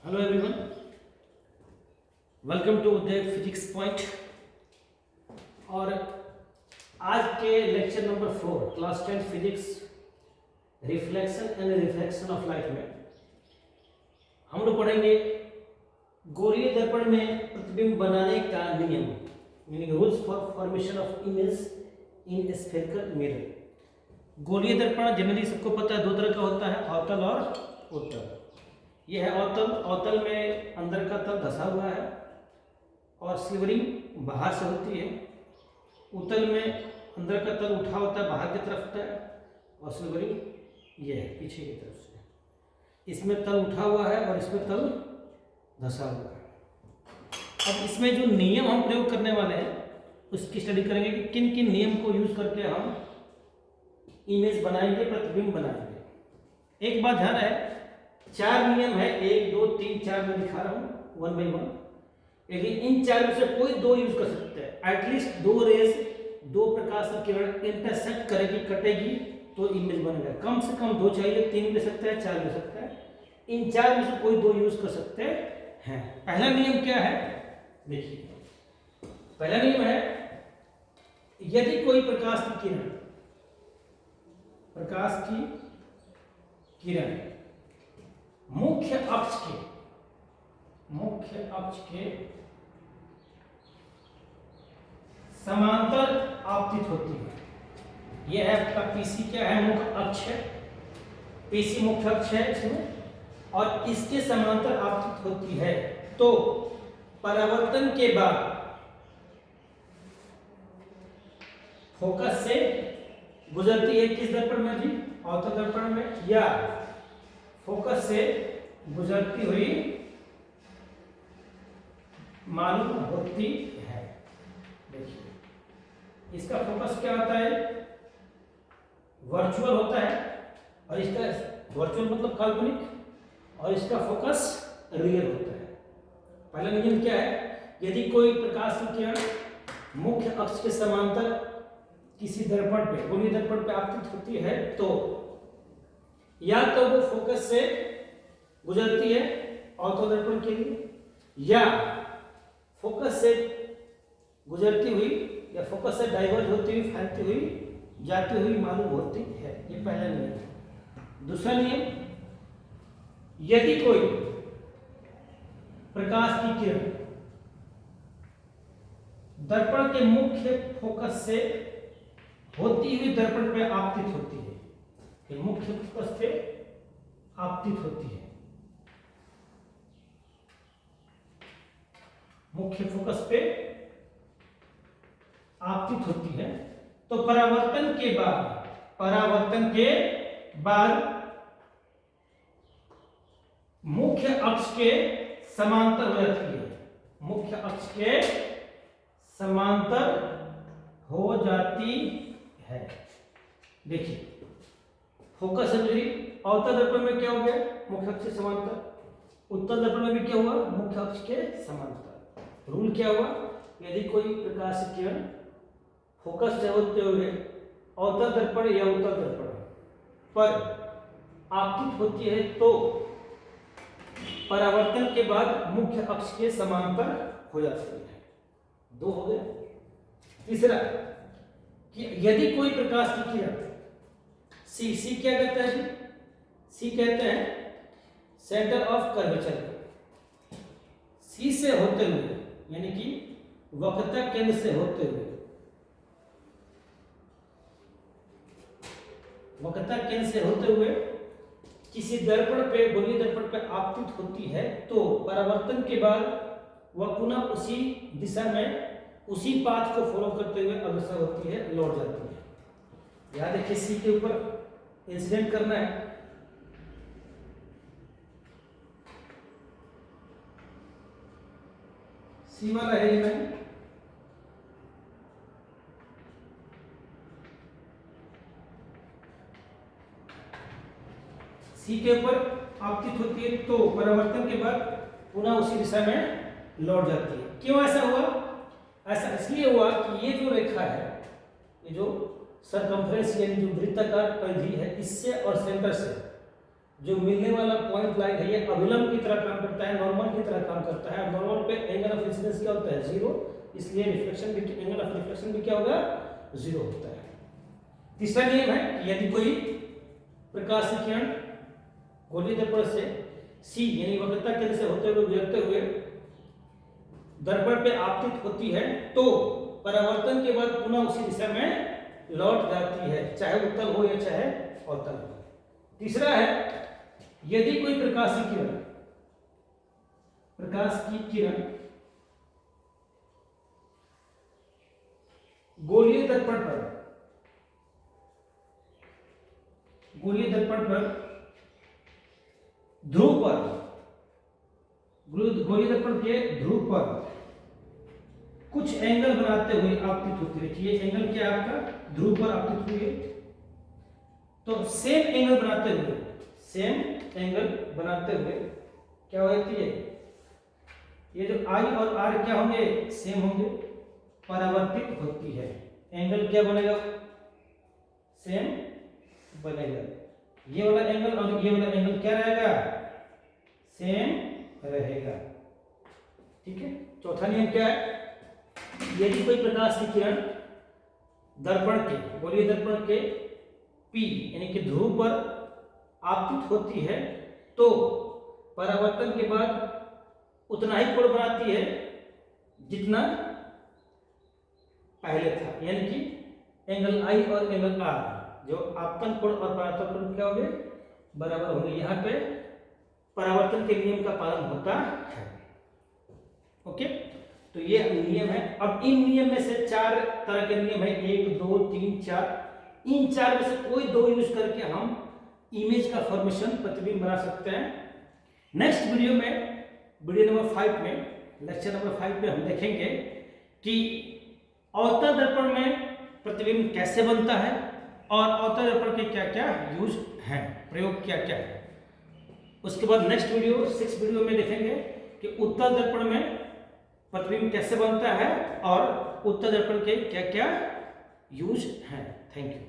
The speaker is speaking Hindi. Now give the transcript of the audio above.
Hello everyone, welcome to the physics point. और आज के lecture number 4 class 10 physics reflection and refraction of light में हम लोग पढ़ेंगे गोलीय दर्पण में प्रतिबिंब बनाने का नियम, meaning rules for formation of image in spherical mirror. गोलीय दर्पण जनरली सबको पता है दो तरह का होता है, अवतल और उत्तल। यह है अवतल। अवतल में अंदर का तल धसा हुआ है और स्लिवरिंग बाहर से होती है। उत्तल में अंदर का तल उठा होता है, बाहर की तरफ होता है और स्लिवरिंग ये है पीछे की तरफ से। इसमें तल उठा हुआ है और इसमें तल धसा हुआ है। अब इसमें जो नियम हम प्रयोग करने वाले हैं उसकी स्टडी करेंगे कि किन किन नियम को यूज करके हम इमेज बनाएंगे, प्रतिबिंब बनाएंगे। एक बात ध्यान है, 4 नियम है, 1 2 3 4 में दिखा रहा हूं 1 बाई 1। लेकिन इन 4 में से कोई 2 यूज कर सकते हैं। एटलीस्ट 2 रेज, 2 प्रकाश की किरण इंटरसेक्ट करेगी, कटेगी तो इमेज बनेगा। कम से कम 2 चाहिए, 3 भी सकता है, 4 भी सकता है। इन 4 में से कोई 2 यूज कर सकते हैं। पहला नियम क्या है, देखिए। पहला नियम है, यदि कोई प्रकाश की किरण मुख्य अक्ष के समांतर आपतित होती है। यह है आपका पीसी, क्या है, मुख्य अक्ष है। पीसी मुख्य अक्ष है इसमें और इसके समांतर आपतित होती है तो परावर्तन के बाद फोकस से गुजरती है किस दर्पण में जी, अवतल दर्पण में, या फोकस से गुजरती हुई मालूम होती है। देखिए इसका फोकस क्या होता है, वर्चुअल होता है और इसका वर्चुअल मतलब काल्पनिक, और इसका फोकस रियल होता है। पहला नियम क्या है, यदि कोई प्रकाश की किरण मुख्य अक्ष के समांतर किसी दर्पण पे, गोलीय दर्पण पे आपतित होती है तो या तो वो फोकस से गुजरती है अवतल दर्पण के लिए, या फोकस से गुजरती हुई या फोकस से डाइवर्ट होती हुई, फैलती हुई, जाती हुई मालूम होती है। ये पहला नियम है। दूसरा नियम, यदि कोई प्रकाश की किरण दर्पण के मुख्य फोकस से होती हुई दर्पण पे आपतित होती है, कि मुख्य फोकस पे आपतित होती है, मुख्य फोकस पे आपतित होती है तो परावर्तन के बाद मुख्य अक्ष के समांतर हो जाती है, मुख्य अक्ष के समांतर हो जाती है। देखिए फोकस है, अवतल दर्पण में क्या हो गया, मुख्य अक्ष के समांतर। उत्तल दर्पण में भी क्या हुआ, मुख्य अक्ष के समांतर। रूल क्या हुआ, यदि कोई प्रकाश की किरण फोकस से होते हुए अवतल दर्पण या उत्तल दर्पण पर आपतित होती है तो परावर्तन के बाद मुख्य अक्ष के समांतर हो जाती है। 2 हो गए। तीसरा कि यदि कोई प्रकाश की किरण सी क्या कहते हैं, सी कहते हैं सेंटर ऑफ कर्वेचर। सी से होते हुए यानी कि वक्रता केंद्र से होते हुए, वक्रता केंद्र से होते हुए किसी दर्पण पे, गोलीय दर्पण पे आपतित होती है तो परावर्तन के बाद वह पुनः उसी दिशा में, उसी पाथ को फॉलो करते हुए अग्रसर होती है, लौट जाती है। याद देखिए सी के ऊपर इंसिडेंट करना है। सी वाला है ये, मैंने सी के ऊपर आपतित होती है तो परावर्तन के बाद पुनः उसी दिशा में लौट जाती है। क्यों ऐसा हुआ, ऐसा इसलिए हुआ कि ये जो रेखा है, ये जो सरकमफ्रेंस यानी जो वृत्ताकार परिधि है, इससे और सेंटर से जो मिलने वाला पॉइंट लाइट है ये अभिलंब की तरह काम करता है, नॉर्मल की तरह काम करता है। नॉर्मल पे एंगल ऑफ इंसिडेंस क्या होता है? 0, इसलिए रिफ्लेक्शन भी, एंगल ऑफ रिफ्लेक्शन भी क्या होगा? 0 होता है। तीसरा नियम है कि यदि कोई प्रकाश की किरण गोलीय दर्पण से सी यानी वक्रता केंद्र से होते हुए गुजरते हुए दर्पण पे आपतित होती है तो परावर्तन के बाद पुनः उसी दिशा में लौट जाती है, चाहे उत्तल हो या चाहे अवतल हो। तीसरा है यदि कोई प्रकाश की किरण गोलीय दर्पण पर ध्रुव पर, गोलीय दर्पण के ध्रुव पर कुछ एंगल बनाते हुए आपतित होती है। ये एंगल क्या है आपका? ध्रुव पर आपतित हुई है, तो सेम एंगल बनाते हुए क्या होती है? ये जो I और R क्या होंगे? सेम होंगे, परावर्तित होती है। एंगल क्या बनेगा? सेम बनेगा। ये वाला एंगल और ये वाला एंगल क्या रहेगा? सेम रहेगा। ठीक है। चौथा नियम क्या है? यदि कोई प्रकाश की किरण दर्पण के, गोलीय दर्पण के P यानी कि ध्रुव पर आपतित होती है तो परावर्तन के बाद उतना ही कोण बनाती है जितना पहले था, यानी कि एंगल I और एंगल R जो आपतन कोण और परावर्तन कोण क्या होंगे? बराबर होंगे। यहाँ पे परावर्तन के नियम का पालन होता है। ओके, तो ये नियम है। अब इन नियम में से 4 तरह के नियम है, 1 2 3 4। इन 4 में से कोई 2 यूज करके हम इमेज का फॉर्मेशन प्रतिबिंब बना सकते हैं। नेक्स्ट वीडियो में, वीडियो नंबर 5 में, लेक्चर नंबर 5 में हम देखेंगे कि अवतल दर्पण में प्रतिबिंब कैसे बनता है और अवतल दर्पण के क्या क्या यूज हैं, प्रयोग क्या क्या है। उसके बाद नेक्स्ट वीडियो 6 वीडियो में देखेंगे कि उत्तल दर्पण में प्रतिबिंब कैसे बनता है और उत्तल दर्पण के क्या क्या यूज हैं। Thank you.